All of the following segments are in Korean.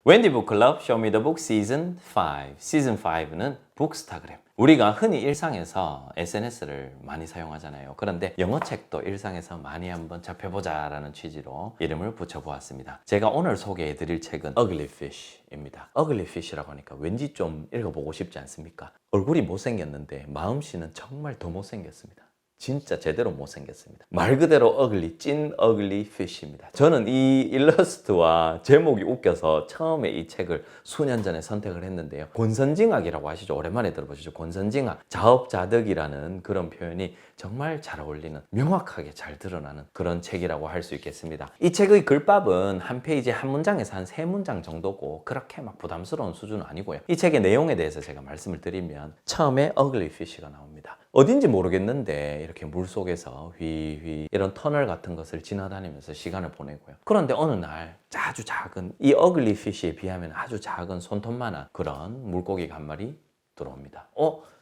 웬디 북클럽 쇼미 더 북 시즌 5. 시즌 5는 북스타그램. 우리가 흔히 일상에서 SNS를 많이 사용하잖아요. 그런데 영어책도 일상에서 많이 한번 접해보자 라는 취지로 이름을 붙여보았습니다. 제가 오늘 소개해드릴 책은 Ugly Fish입니다. Ugly Fish라고 하니까 왠지 좀 읽어보고 싶지 않습니까? 얼굴이 못생겼는데 마음씨는 정말 더 못생겼습니다. 진짜 제대로 못생겼습니다. 말 그대로 어글리, 찐 어글리 피쉬입니다. 저는 이 일러스트와 제목이 웃겨서 처음에 이 책을 수년 전에 선택을 했는데요. 권선징악이라고 하시죠. 오랜만에 들어보시죠. 권선징악, 자업자득이라는 그런 표현이 정말 잘 어울리는, 명확하게 잘 드러나는 그런 책이라고 할 수 있겠습니다. 이 책의 글밥은 한 페이지에 한 문장에서 한 3문장 정도고 그렇게 막 부담스러운 수준은 아니고요. 이 책의 내용에 대해서 제가 말씀을 드리면 처음에 어글리 피쉬가 나옵니다. 어딘지 모르겠는데 이렇게 물속에서 휘휘 이런 터널 같은 것을 지나다니면서 시간을 보내고요. 그런데 어느 날 아주 작은, 이 어글리 피쉬에 비하면 아주 작은 손톱만한 그런 물고기가 한 마리 들어옵니다.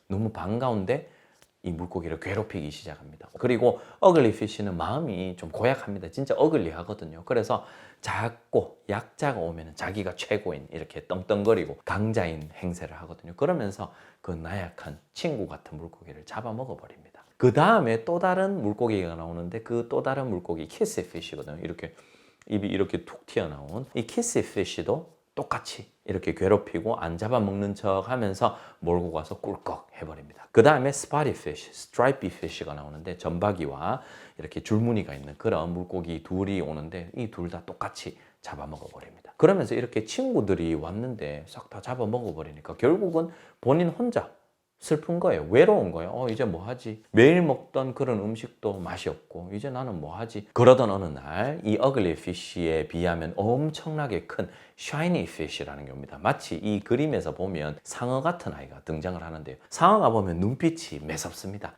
너무 반가운데 이 물고기를 괴롭히기 시작합니다. 그리고 어글리 피쉬는 마음이 좀 고약합니다. 진짜 어글리하거든요. 그래서 작고 약자가 오면 자기가 최고인, 이렇게 떵떵거리고 강자인 행세를 하거든요. 그러면서 그 나약한 친구 같은 물고기를 잡아먹어 버립니다. 그 다음에 또 다른 물고기가 나오는데 그 또 다른 물고기 키스피쉬거든요. 이렇게 입이 이렇게 툭 튀어나온 이 키스피쉬도 똑같이 이렇게 괴롭히고 안 잡아먹는 척 하면서 몰고 가서 꿀꺽 해버립니다. 그 다음에 스파티피쉬, 스트라이피 피쉬가 나오는데 점박이와 이렇게 줄무늬가 있는 그런 물고기 둘이 오는데 이 둘 다 똑같이 잡아먹어 버립니다. 그러면서 이렇게 친구들이 왔는데 싹 다 잡아먹어 버리니까 결국은 본인 혼자 슬픈 거예요. 외로운 거예요. 이제 뭐 하지? 매일 먹던 그런 음식도 맛이 없고 이제 나는 뭐 하지? 그러던 어느 날 이 어글리 피쉬에 비하면 엄청나게 큰 샤이니 피쉬라는 게 옵니다. 마치 이 그림에서 보면 상어 같은 아이가 등장을 하는데요. 상어가 보면 눈빛이 매섭습니다.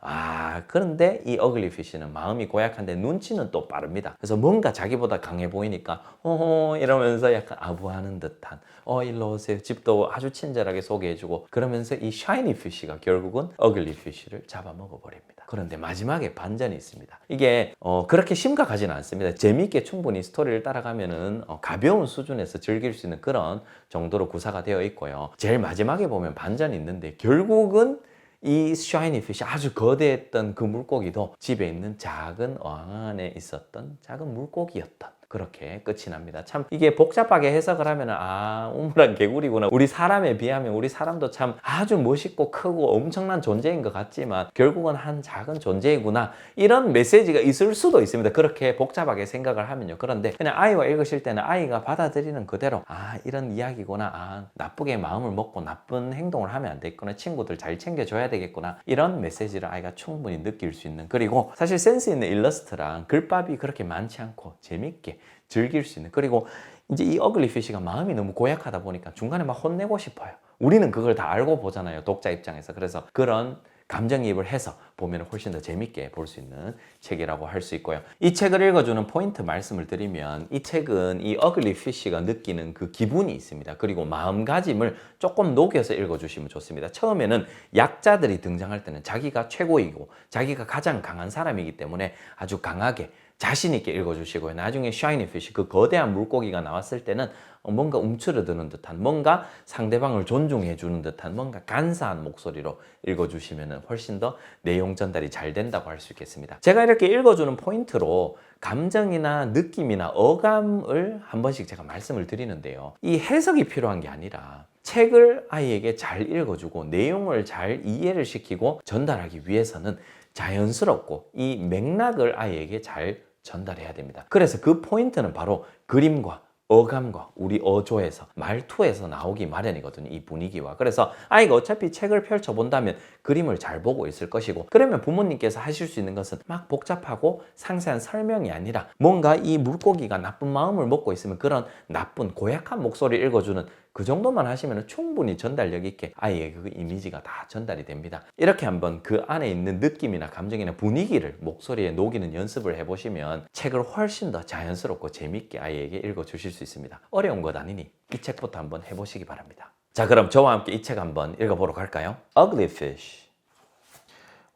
그런데 이 어글리 피쉬는 마음이 고약한데 눈치는 또 빠릅니다. 그래서 뭔가 자기보다 강해 보이니까 호호 이러면서 약간 아부하는 듯한 일로 오세요. 집도 아주 친절하게 소개해주고 그러면서 이 샤이니 피쉬가 결국은 어글리 피쉬를 잡아먹어 버립니다. 그런데 마지막에 반전이 있습니다. 이게 그렇게 심각하지는 않습니다. 재미있게 충분히 스토리를 따라가면은 가벼운 수준에서 즐길 수 있는 그런 정도로 구사가 되어 있고요. 제일 마지막에 보면 반전이 있는데 결국은 이 샤이니 피쉬, 아주 거대했던 그 물고기도 집에 있는 작은 어항 안에 있었던 작은 물고기였던, 그렇게 끝이 납니다. 참 이게 복잡하게 해석을 하면 우물안 개구리구나. 우리 사람에 비하면 우리 사람도 참 아주 멋있고 크고 엄청난 존재인 것 같지만 결국은 한 작은 존재이구나, 이런 메시지가 있을 수도 있습니다. 그렇게 복잡하게 생각을 하면요. 그런데 그냥 아이와 읽으실 때는 아이가 받아들이는 그대로 이런 이야기구나, 나쁘게 마음을 먹고 나쁜 행동을 하면 안 되겠구나, 친구들 잘 챙겨줘야 되겠구나, 이런 메시지를 아이가 충분히 느낄 수 있는, 그리고 사실 센스 있는 일러스트랑 글밥이 그렇게 많지 않고 재밌게 즐길 수 있는, 그리고 이제 이 어글리 피쉬가 마음이 너무 고약하다 보니까 중간에 막 혼내고 싶어요. 우리는 그걸 다 알고 보잖아요, 독자 입장에서. 그래서 그런 감정이입을 해서 보면 훨씬 더 재밌게 볼 수 있는 책이라고 할 수 있고요. 이 책을 읽어주는 포인트 말씀을 드리면, 이 책은 이 어글리 피쉬가 느끼는 그 기분이 있습니다. 그리고 마음가짐을 조금 녹여서 읽어주시면 좋습니다. 처음에는 약자들이 등장할 때는 자기가 최고이고 자기가 가장 강한 사람이기 때문에 아주 강하게 자신 있게 읽어주시고요. 나중에 샤이니 피쉬, 그 거대한 물고기가 나왔을 때는 뭔가 움츠러드는 듯한, 뭔가 상대방을 존중해 주는 듯한, 뭔가 간사한 목소리로 읽어주시면 훨씬 더 내용 전달이 잘 된다고 할 수 있겠습니다. 제가 이렇게 읽어주는 포인트로 감정이나 느낌이나 어감을 한 번씩 제가 말씀을 드리는데요. 이 해석이 필요한 게 아니라 책을 아이에게 잘 읽어주고 내용을 잘 이해를 시키고 전달하기 위해서는 자연스럽고 이 맥락을 아이에게 잘 전달해야 됩니다. 그래서 그 포인트는 바로 그림과 어감과 우리 어조에서, 말투에서 나오기 마련이거든요, 이 분위기와. 그래서 아이가 어차피 책을 펼쳐본다면 그림을 잘 보고 있을 것이고, 그러면 부모님께서 하실 수 있는 것은 막 복잡하고 상세한 설명이 아니라 뭔가 이 물고기가 나쁜 마음을 먹고 있으면 그런 나쁜 고약한 목소리를 읽어주는 그 정도만 하시면 충분히 전달력 있게 아이의 그 이미지가 다 전달이 됩니다. 이렇게 한번 그 안에 있는 느낌이나 감정이나 분위기를 목소리에 녹이는 연습을 해보시면 책을 훨씬 더 자연스럽고 재밌게 아이에게 읽어주실 수 있습니다. 어려운 것 아니니 이 책부터 한번 해보시기 바랍니다. 자, 그럼 저와 함께 이 책 한번 읽어보러 갈까요? Ugly Fish.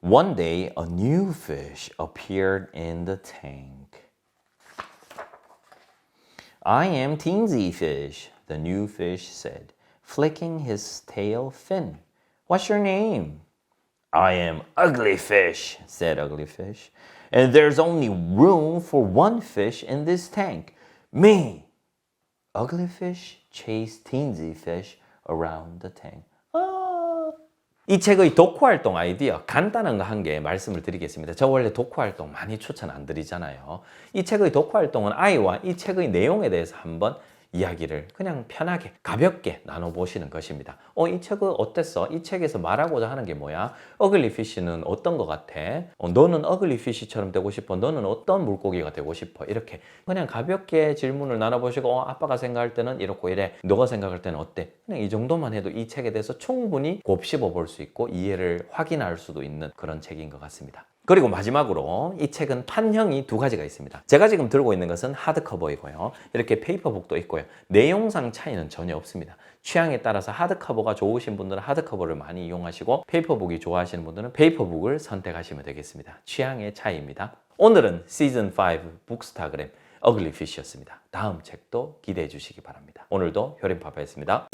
One day, a new fish appeared in the tank. I am Teensy Fish, the new fish said, flicking his tail fin. What's your name? I am Ugly Fish, said Ugly Fish. And there's only room for one fish in this tank. Me. Ugly Fish chased Teensy Fish around the tank. 이 책의 독후활동 아이디어 간단한 거 한 개 말씀을 드리겠습니다. 저 원래 독후활동 많이 추천 안 드리잖아요. 이 책의 독후활동은 아이와 이 책의 내용에 대해서 한번 이야기를 그냥 편하게 가볍게 나눠보시는 것입니다. 이 책은 어땠어? 이 책에서 말하고자 하는 게 뭐야? 어글리 피쉬는 어떤 것 같아? 너는 어글리 피쉬처럼 되고 싶어? 너는 어떤 물고기가 되고 싶어? 이렇게 그냥 가볍게 질문을 나눠보시고 아빠가 생각할 때는 이렇고 이래. 너가 생각할 때는 어때? 그냥 이 정도만 해도 이 책에 대해서 충분히 곱씹어 볼 수 있고 이해를 확인할 수도 있는 그런 책인 것 같습니다. 그리고 마지막으로 이 책은 판형이 두 가지가 있습니다. 제가 지금 들고 있는 것은 하드커버이고요. 이렇게 페이퍼북도 있고요. 내용상 차이는 전혀 없습니다. 취향에 따라서 하드커버가 좋으신 분들은 하드커버를 많이 이용하시고 페이퍼북이 좋아하시는 분들은 페이퍼북을 선택하시면 되겠습니다. 취향의 차이입니다. 오늘은 시즌5 북스타그램 어글리피쉬였습니다. 다음 책도 기대해 주시기 바랍니다. 오늘도 효림파파였습니다.